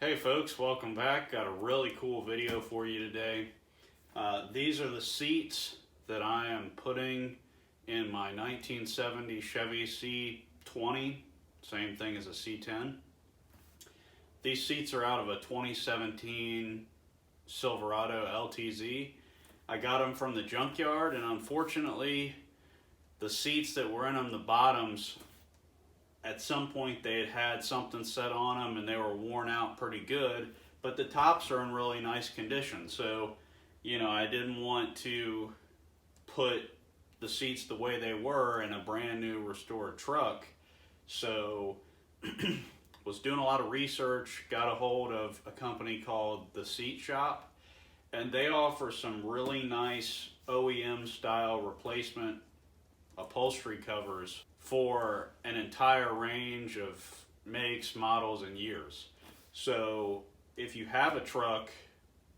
Hey folks, welcome back. Got a really cool video for you today. These are the seats that I am putting in my 1970 Chevy C20, same thing as a C10. These seats are out of a 2017 Silverado LTZ. I got them from the junkyard, and unfortunately the seats that were in them, the bottoms, at some point they had something set on them and they were worn out pretty good, but the tops are in really nice condition. So, I didn't want to put the seats the way they were in a brand new restored truck. So, was doing a lot of research, got a hold of a company called The Seat Shop, and they offer some really nice OEM style replacement upholstery covers for an entire range of makes, models, and years. So if you have a truck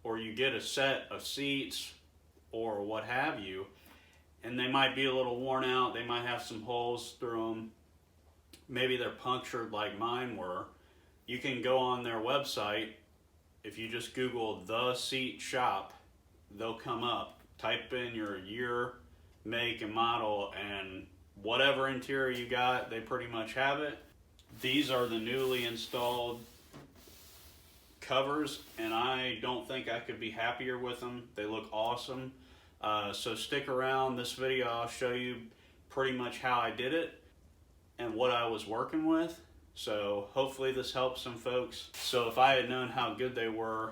or you get a set of seats or what have you, and they might be a little worn out, they might have some holes through them, maybe they're punctured like mine were, you can go on their website. If you just Google The Seat Shop, they'll come up. Type in your year, make, and model, and whatever interior you got, they pretty much have it. These are the newly installed covers, and I don't think I could be happier with them. They look awesome. So stick around. This video I'll show you pretty much how I did it and what I was working with. So hopefully this helps some folks. So if I had known how good they were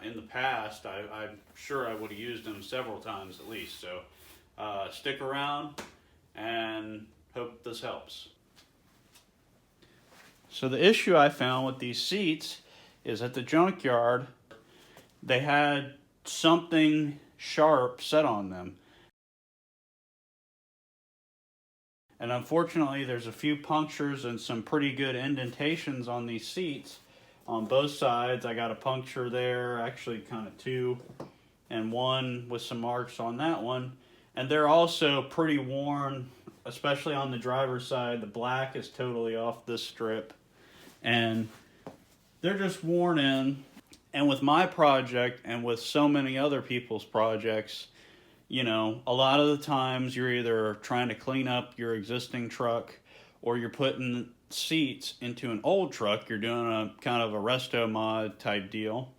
in the past, I'm sure I would have used them several times at least. So stick around and hope this helps. So the issue I found with these seats is at the junkyard, they had something sharp set on them. And unfortunately, there's a few punctures and some pretty good indentations on these seats on both sides. I got a puncture there, actually kind of two, and one with some marks on that one. And they're also pretty worn, especially on the driver's side. The black is totally off this strip, and they're just worn in. And with my project and with so many other people's projects, a lot of the times you're either trying to clean up your existing truck or you're putting seats into an old truck. You're doing a kind of a resto mod type deal,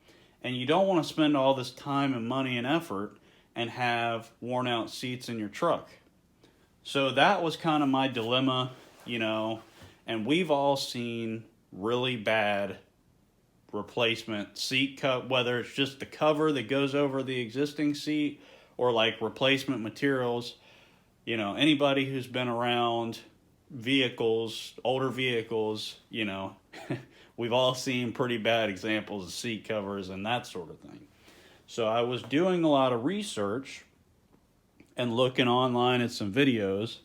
and you don't want to spend all this time and money and effort and have worn out seats in your truck. So that was kind of my dilemma, and we've all seen really bad replacement seat cut, whether it's just the cover that goes over the existing seat or like replacement materials. Anybody who's been around vehicles, older vehicles, we've all seen pretty bad examples of seat covers and that sort of thing. So I was doing a lot of research and looking online at some videos,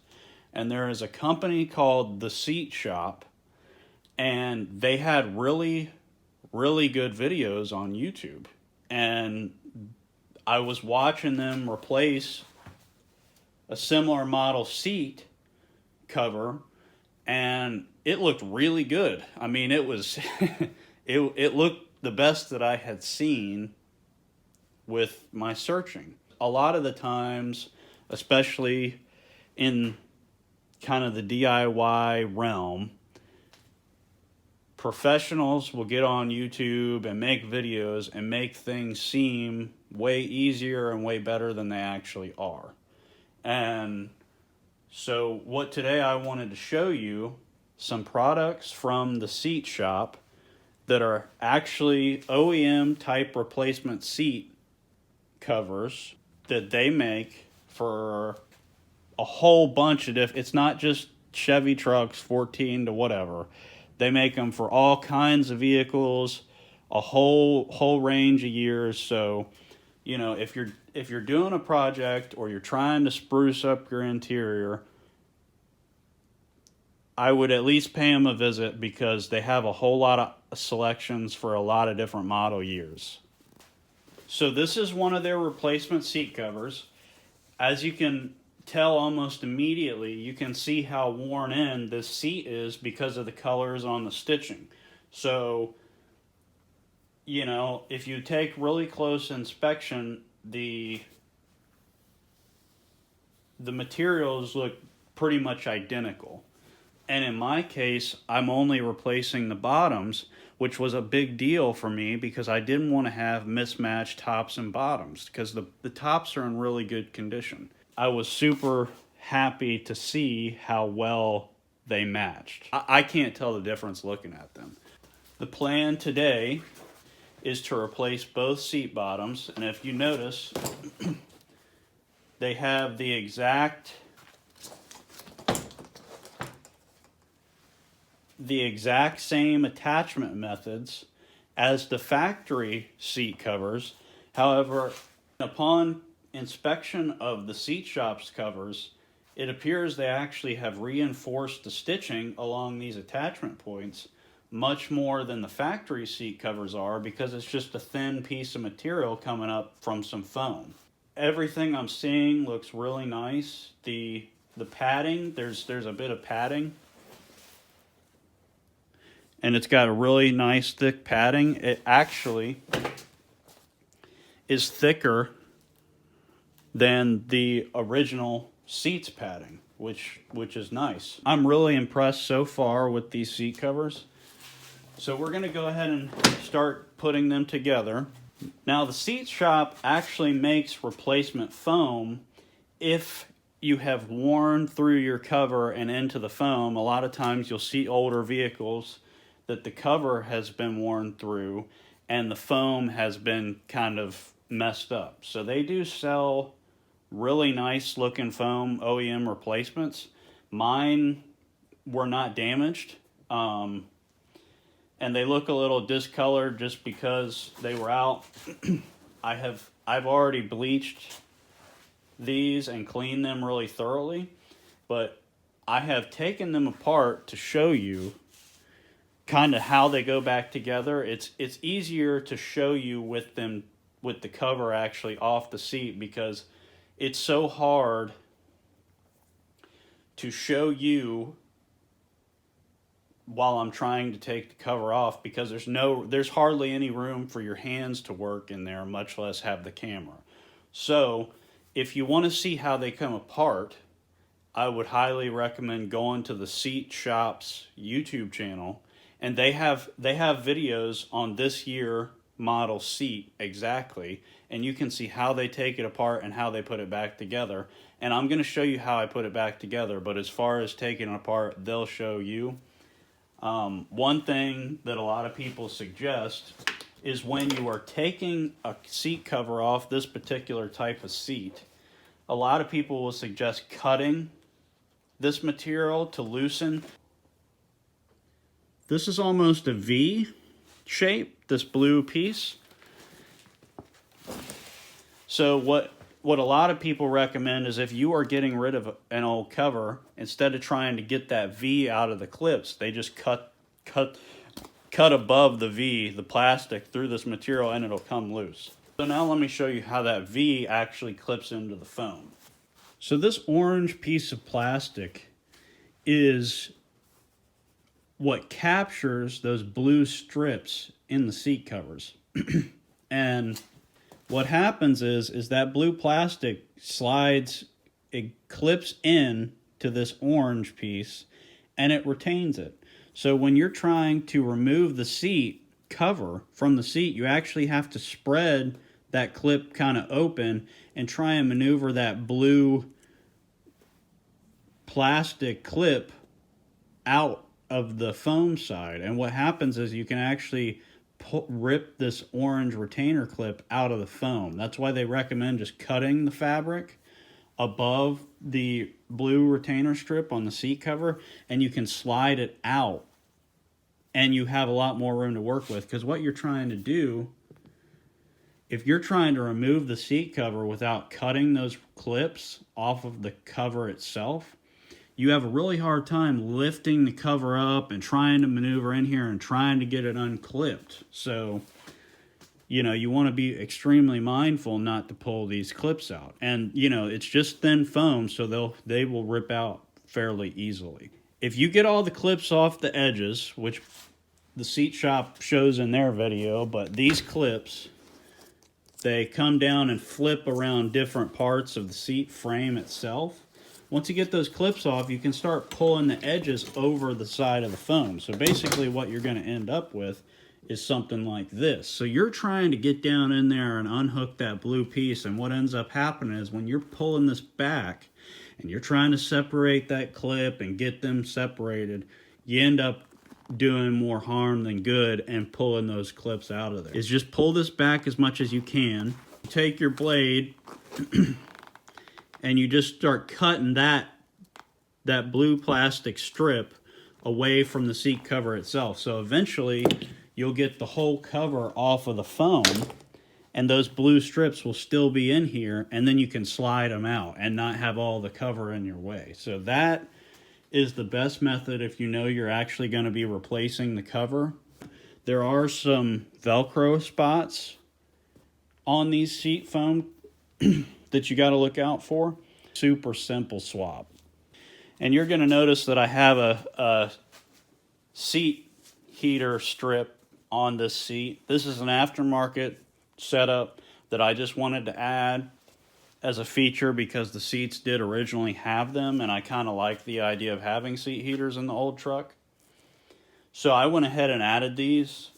and there is a company called The Seat Shop, and they had really, really good videos on YouTube. And I was watching them replace a similar model seat cover, and it looked really good. I mean, it was it looked the best that I had seen with my searching. A lot of the times, especially in kind of the DIY realm, professionals will get on YouTube and make videos and make things seem way easier and way better than they actually are. And so what today I wanted to show you some products from the Seat Shop that are actually OEM type replacement seat covers that they make for a whole bunch of different. It's not just Chevy trucks, 14 to whatever. They make them for all kinds of vehicles, a whole range of years. So, if you're doing a project or you're trying to spruce up your interior, I would at least pay them a visit because they have a whole lot of selections for a lot of different model years. So this is one of their replacement seat covers. As you can tell almost immediately, you can see how worn in this seat is because of the colors on the stitching. So you know, if you take really close inspection, the materials look pretty much identical. And in my case, I'm only replacing the bottoms, which was a big deal for me because I didn't want to have mismatched tops and bottoms because the tops are in really good condition. I was super happy to see how well they matched. I can't tell the difference looking at them. The plan today is to replace both seat bottoms, and if you notice, they have the exact same attachment methods as the factory seat covers. However, upon inspection of the seat shop's covers, it appears they actually have reinforced the stitching along these attachment points much more than the factory seat covers are, because it's just a thin piece of material coming up from some foam. Everything I'm seeing looks really nice. The padding, there's a bit of padding, and it's got a really nice thick padding. It actually is thicker than the original seats padding, which is nice. I'm really impressed so far with these seat covers. So we're going to go ahead and start putting them together. Now the seat shop actually makes replacement foam if you have worn through your cover and into the foam. A lot of times you'll see older vehicles that the cover has been worn through and the foam has been kind of messed up. So they do sell really nice looking foam OEM replacements. Mine were not damaged. And they look a little discolored just because they were out. I've already bleached these and cleaned them really thoroughly, but I have taken them apart to show you kind of how they go back together. It's easier to show you with the cover actually off the seat, because it's so hard to show you while I'm trying to take the cover off, because there's hardly any room for your hands to work in there, much less have the camera. So if you want to see how they come apart, I would highly recommend going to the Seat Shop's YouTube channel, and they have videos on this year model seat exactly, and you can see how they take it apart and how they put it back together. And I'm going to show you how I put it back together, but as far as taking it apart, they'll show you. One thing that a lot of people suggest is when you are taking a seat cover off this particular type of seat, a lot of people will suggest cutting this material to loosen. This is almost a V shape, this blue piece. So what a lot of people recommend is if you are getting rid of an old cover, instead of trying to get that V out of the clips, they just cut above the V, the plastic, through this material, and it'll come loose. So now let me show you how that V actually clips into the foam. So this orange piece of plastic is what captures those blue strips in the seat covers. And what happens is that blue plastic slides, it clips in to this orange piece, and it retains it. So when you're trying to remove the seat cover from the seat, you actually have to spread that clip kind of open and try and maneuver that blue plastic clip out of the foam side. And what happens is you can actually rip this orange retainer clip out of the foam. That's why they recommend just cutting the fabric above the blue retainer strip on the seat cover, and you can slide it out, and you have a lot more room to work with. Because what you're trying to do, if you're trying to remove the seat cover without cutting those clips off of the cover itself, you have a really hard time lifting the cover up and trying to maneuver in here and trying to get it unclipped. So, you know, you want to be extremely mindful not to pull these clips out. And, you know, it's just thin foam, so they will rip out fairly easily. If you get all the clips off the edges, which the seat shop shows in their video, but these clips, they come down and flip around different parts of the seat frame itself. Once you get those clips off, you can start pulling the edges over the side of the foam. So basically what you're going to end up with is something like this. So you're trying to get down in there and unhook that blue piece, and what ends up happening is when you're pulling this back and you're trying to separate that clip and get them separated, you end up doing more harm than good and pulling those clips out of there. Is just pull this back as much as you can. Take your blade and you just start cutting that blue plastic strip away from the seat cover itself. So eventually you'll get the whole cover off of the foam, and those blue strips will still be in here, and then you can slide them out and not have all the cover in your way. So that is the best method if you know you're actually going to be replacing the cover. There are some Velcro spots on these seat foam that you got to look out for. Super simple swap. And you're going to notice that I have a seat heater strip on this seat. This is an aftermarket setup that I just wanted to add as a feature because the seats did originally have them, and I kind of like the idea of having seat heaters in the old truck. So I went ahead and added these,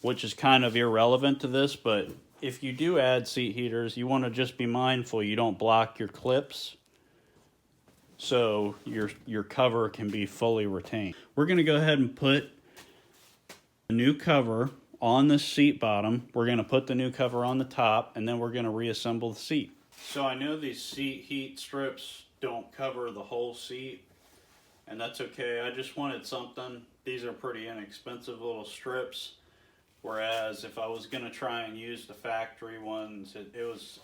which is kind of irrelevant to this, but if you do add seat heaters, you want to just be mindful you don't block your clips so your cover can be fully retained. We're going to go ahead and put a new cover on the seat bottom. We're going to put the new cover on the top, and then we're going to reassemble the seat. So I know these seat heat strips don't cover the whole seat, and that's okay. I just wanted something. These are pretty inexpensive little strips, whereas if I was going to try and use the factory ones, it was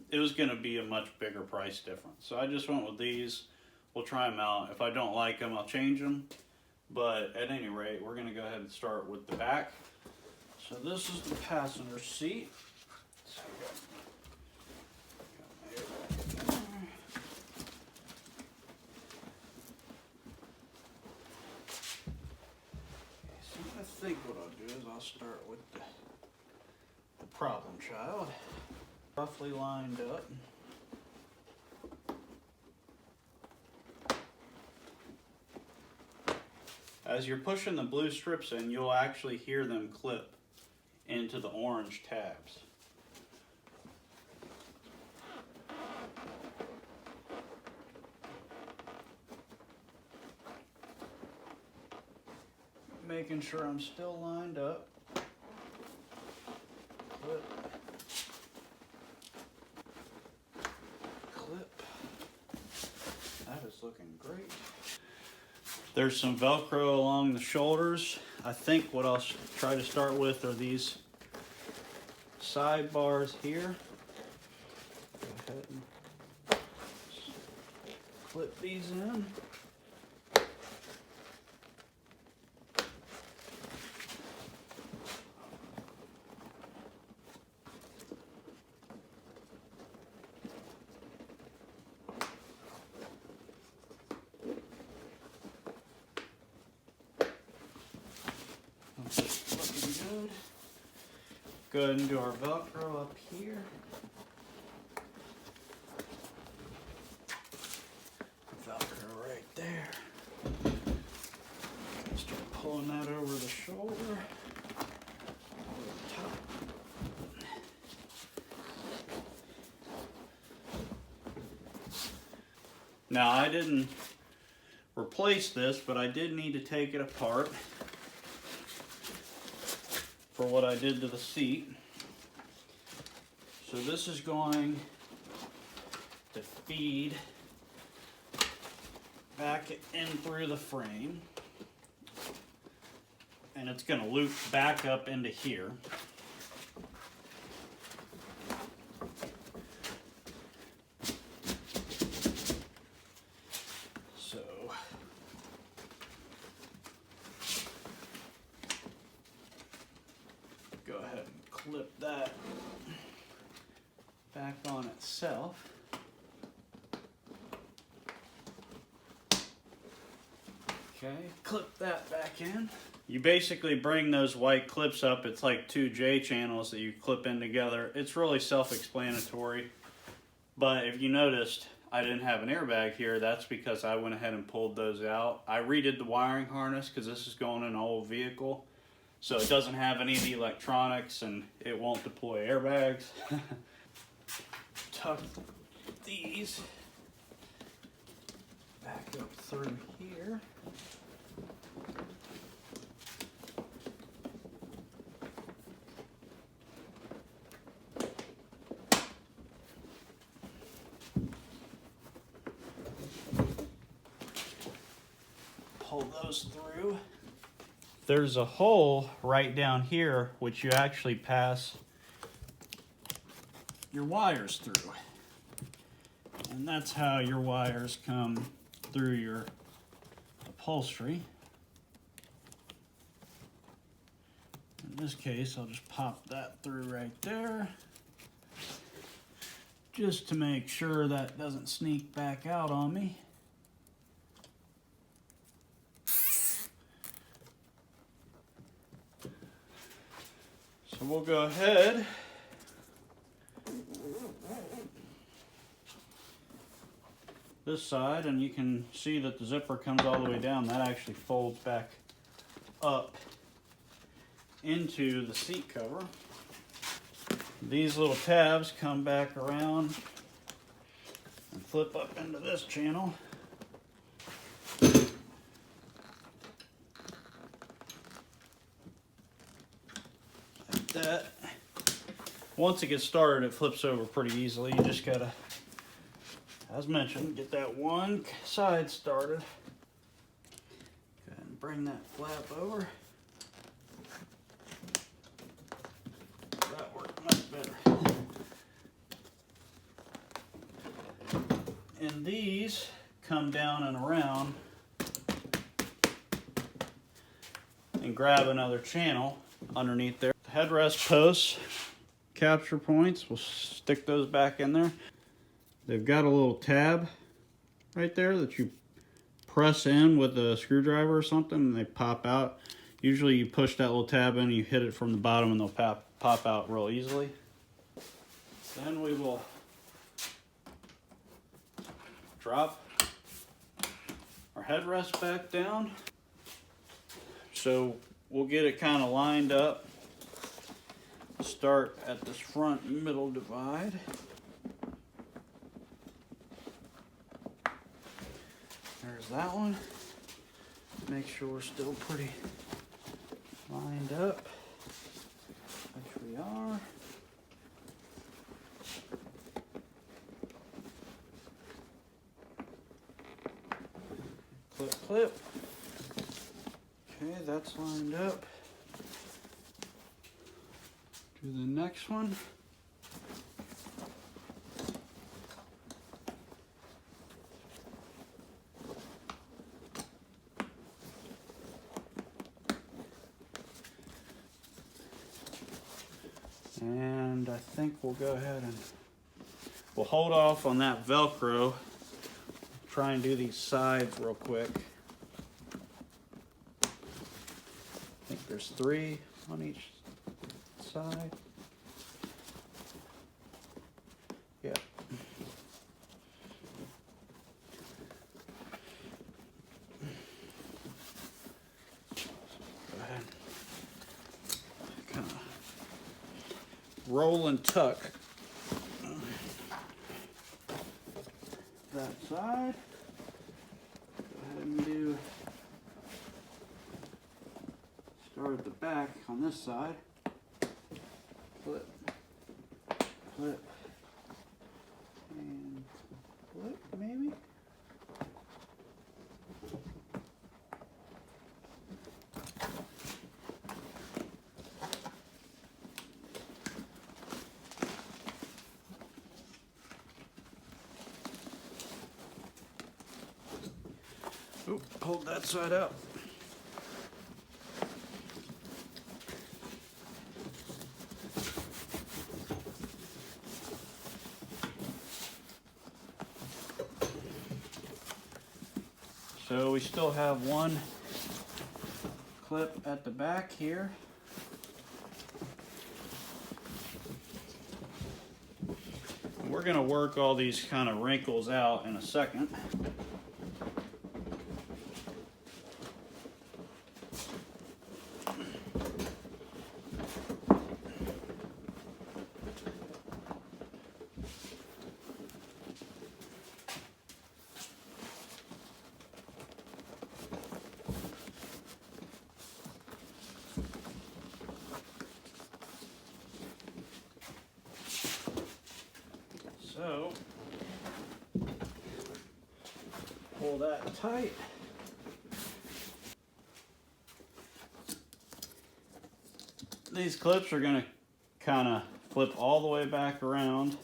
it was going to be a much bigger price difference. So I just went with these. We'll try them out. If I don't like them, I'll change them. But at any rate, we're going to go ahead and start with the back. So this is the passenger seat. So I think what I'll do is I'll start with the problem child. Roughly lined up. As you're pushing the blue strips in, you'll actually hear them clip into the orange tabs. Making sure I'm still lined up. Clip. Clip. That is looking great. There's some Velcro along the shoulders. I think what I'll try to start with are these sidebars here. Go ahead and clip these in. Looking good. Go ahead and do our Velcro up here. Velcro right there. Start pulling that over the shoulder. Over the top. Now I didn't replace this, but I did need to take it apart for what I did to the seat. So this is going to feed back in through the frame, and it's going to loop back up into here. So go ahead and clip that back on itself. Okay, clip that back in. You basically bring those white clips up. It's like two J channels that you clip in together. It's really self-explanatory. But if you noticed, I didn't have an airbag here. That's because I went ahead and pulled those out. I redid the wiring harness because this is going in an old vehicle. So it doesn't have any of the electronics and it won't deploy airbags. Tuck these back up through here. Pull those through. There's a hole right down here which you actually pass your wires through. And that's how your wires come through your upholstery. In this case, I'll just pop that through right there, just to make sure that doesn't sneak back out on me. So we'll go ahead this side, and you can see that the zipper comes all the way down. That actually folds back up into the seat cover. These little tabs come back around and flip up into this channel. Like that. Once it gets started, it flips over pretty easily. You just gotta, as mentioned, get that one side started. Go ahead and bring that flap over. That worked much better. And these come down and around and grab another channel underneath there. The headrest posts, capture points, we'll stick those back in there. They've got a little tab right there that you press in with a screwdriver or something and they pop out. Usually you push that little tab in and you hit it from the bottom and they'll pop out real easily. Then we will drop our headrest back down. So we'll get it kind of lined up. Start at this front middle divide. There's that one. Make sure we're still pretty lined up, which we are. Clip, clip. Okay, that's lined up. Do the next one. And I think we'll go ahead and we'll hold off on that Velcro. Try and do these sides real quick. I think there's 3 on each side. Yeah. Go ahead. Kind of roll and tuck that side. Go ahead and do start at the back on this side. Flip, flip, and flip, maybe. Oop, hold that side up. So So we still have one clip at the back here. We're going to work all these kind of wrinkles out in a second. So, pull that tight. These clips are going to kind of flip all the way back around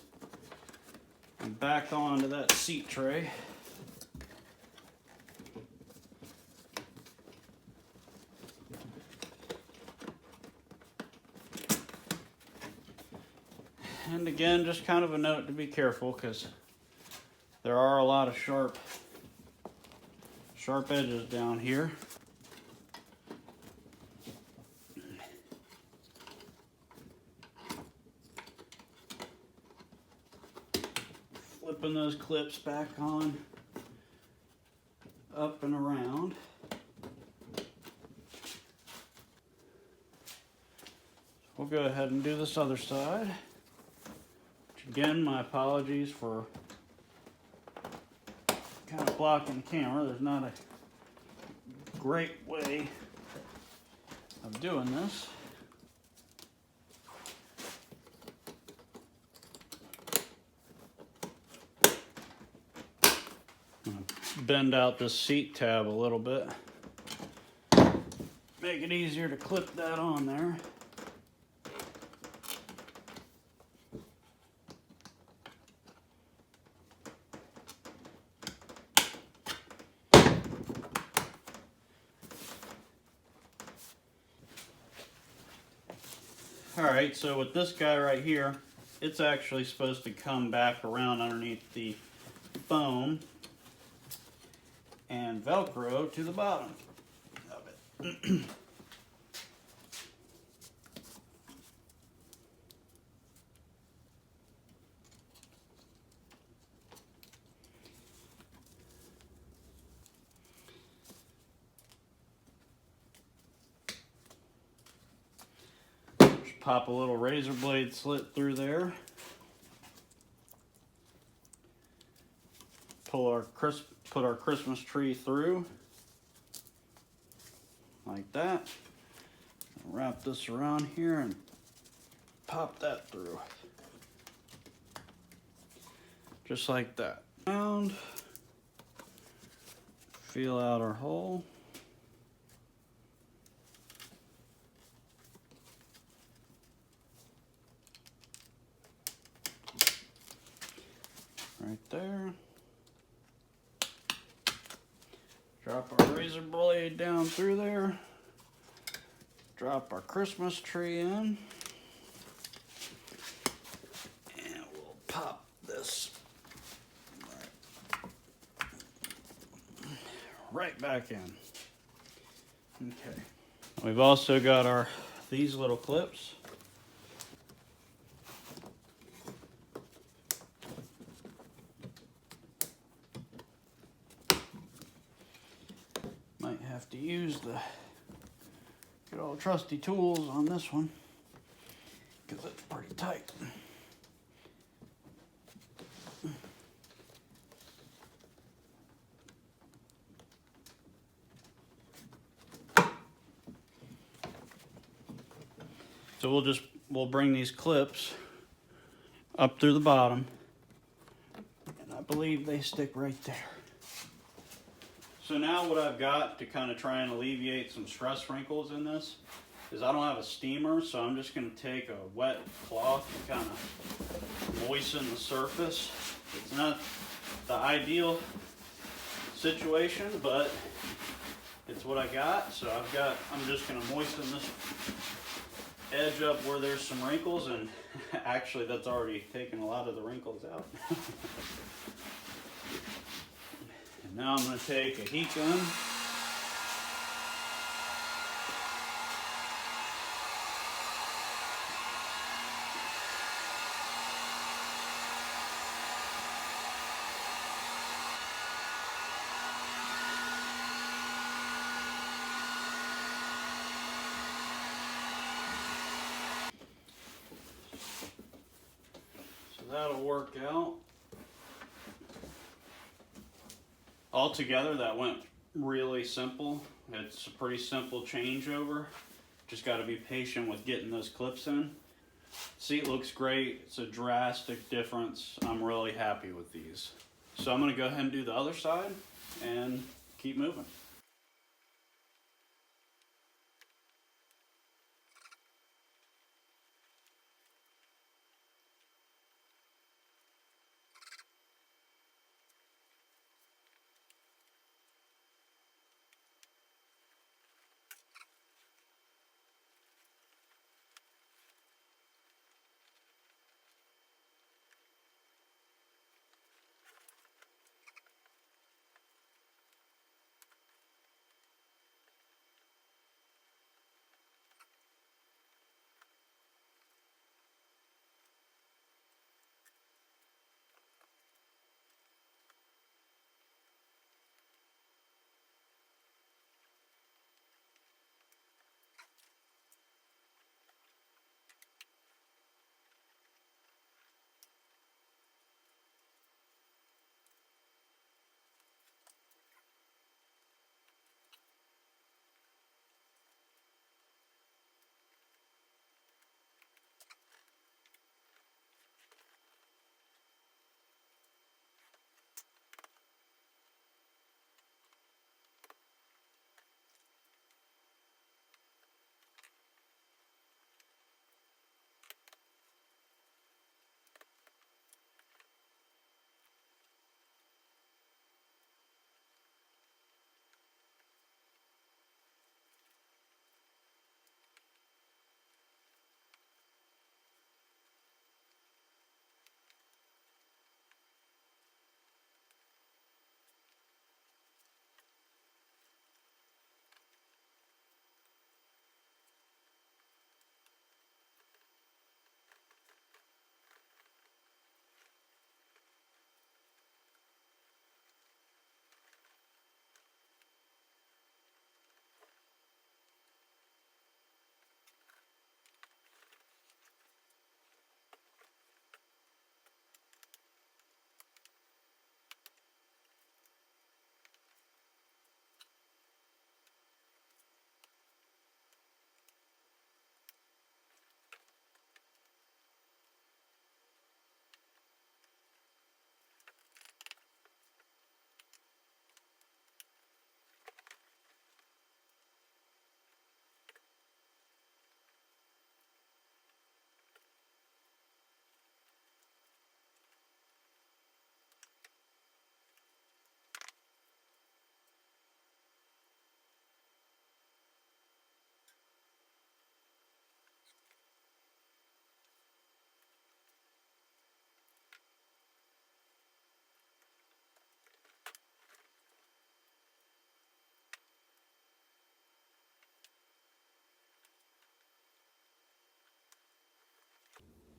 and back onto that seat tray. And again, just kind of a note to be careful, because there are a lot of sharp edges down here. Flipping those clips back on, up and around. We'll go ahead and do this other side. Again, my apologies for kind of blocking the camera. There's not a great way of doing this. I'm going to bend out this seat tab a little bit. Make it easier to clip that on there. Alright, so with this guy right here, it's actually supposed to come back around underneath the foam and Velcro to the bottom of it. Pop a little razor blade slit through there. Put our Christmas tree through like that. Wrap this around here and pop that through. Just like that. And feel out our hole. Right there. Drop our razor blade down through there. Drop our Christmas tree in. And we'll pop this right back in. Okay. We've also got these little clips. Might have to use the good old trusty tools on this one because it's pretty tight. So we'll bring these clips up through the bottom, and I believe they stick right there. So now what I've got to kind of try and alleviate some stress wrinkles in this is I don't have a steamer, so I'm just going to take a wet cloth and kind of moisten the surface. It's not the ideal situation, but it's what I got. So I'm just going to moisten this edge up where there's some wrinkles, and actually that's already taken a lot of the wrinkles out. Now I'm going to take a heat gun. So that'll work out. Altogether, that went really simple. It's a pretty simple changeover. Just got to be patient with getting those clips in. Seat looks great. It's a drastic difference. I'm really happy with these. So I'm going to go ahead and do the other side and keep moving.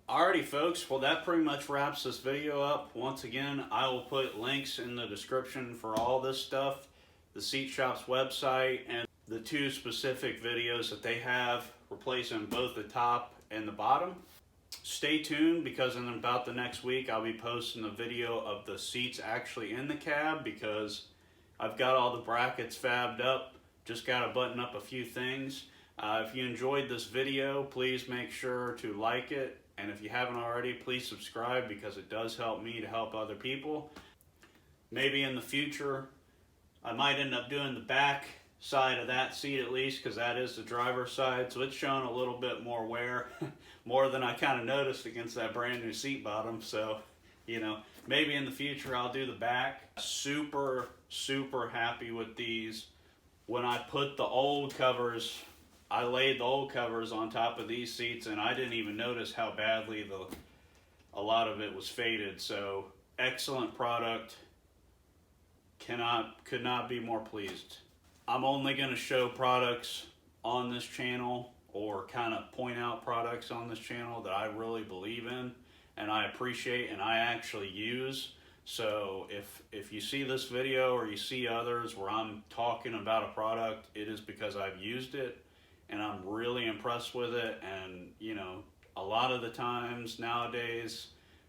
Alrighty folks, well that pretty much wraps this video up. Once again, I will put links in the description for all this stuff, the Seat Shop's website, and the two specific videos that they have replacing both the top and the bottom. Stay tuned because in about the next week I'll be posting a video of the seats actually in the cab because I've got all the brackets fabbed up, just got to button up a few things. If you enjoyed this video, please make sure to like it. And if you haven't already, please subscribe because it does help me to help other people. Maybe in the future, I might end up doing the back side of that seat at least because that is the driver's side. So it's showing a little bit more wear, more than I kind of noticed against that brand new seat bottom. So, you know, maybe in the future I'll do the back. Super, super happy with these. When I put the old covers, I laid the old covers on top of these seats and I didn't even notice how badly a lot of it was faded. So excellent product. could not be more pleased. I'm only going to show products on this channel, or kind of point out products on this channel that I really believe in and I appreciate and I actually use. So if you see this video or you see others where I'm talking about a product, it is because I've used it and I'm really impressed with it. And you know, a lot of the times nowadays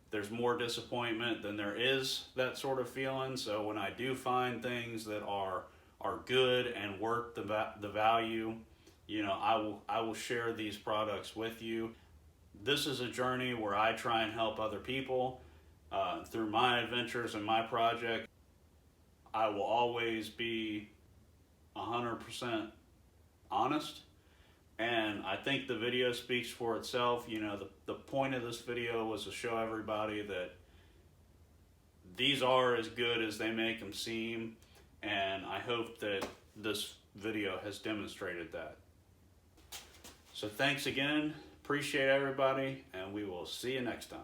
there's more disappointment than there is that sort of feeling. So when I do find things that are good and worth the value, you know, I will share these products with you. This is a journey where I try and help other people through my adventures and my project. I will always be 100% honest, and I think the video speaks for itself. You know, the point of this video was to show everybody that these are as good as they make them seem, and I hope that this video has demonstrated that. So thanks again, appreciate everybody, and we will see you next time.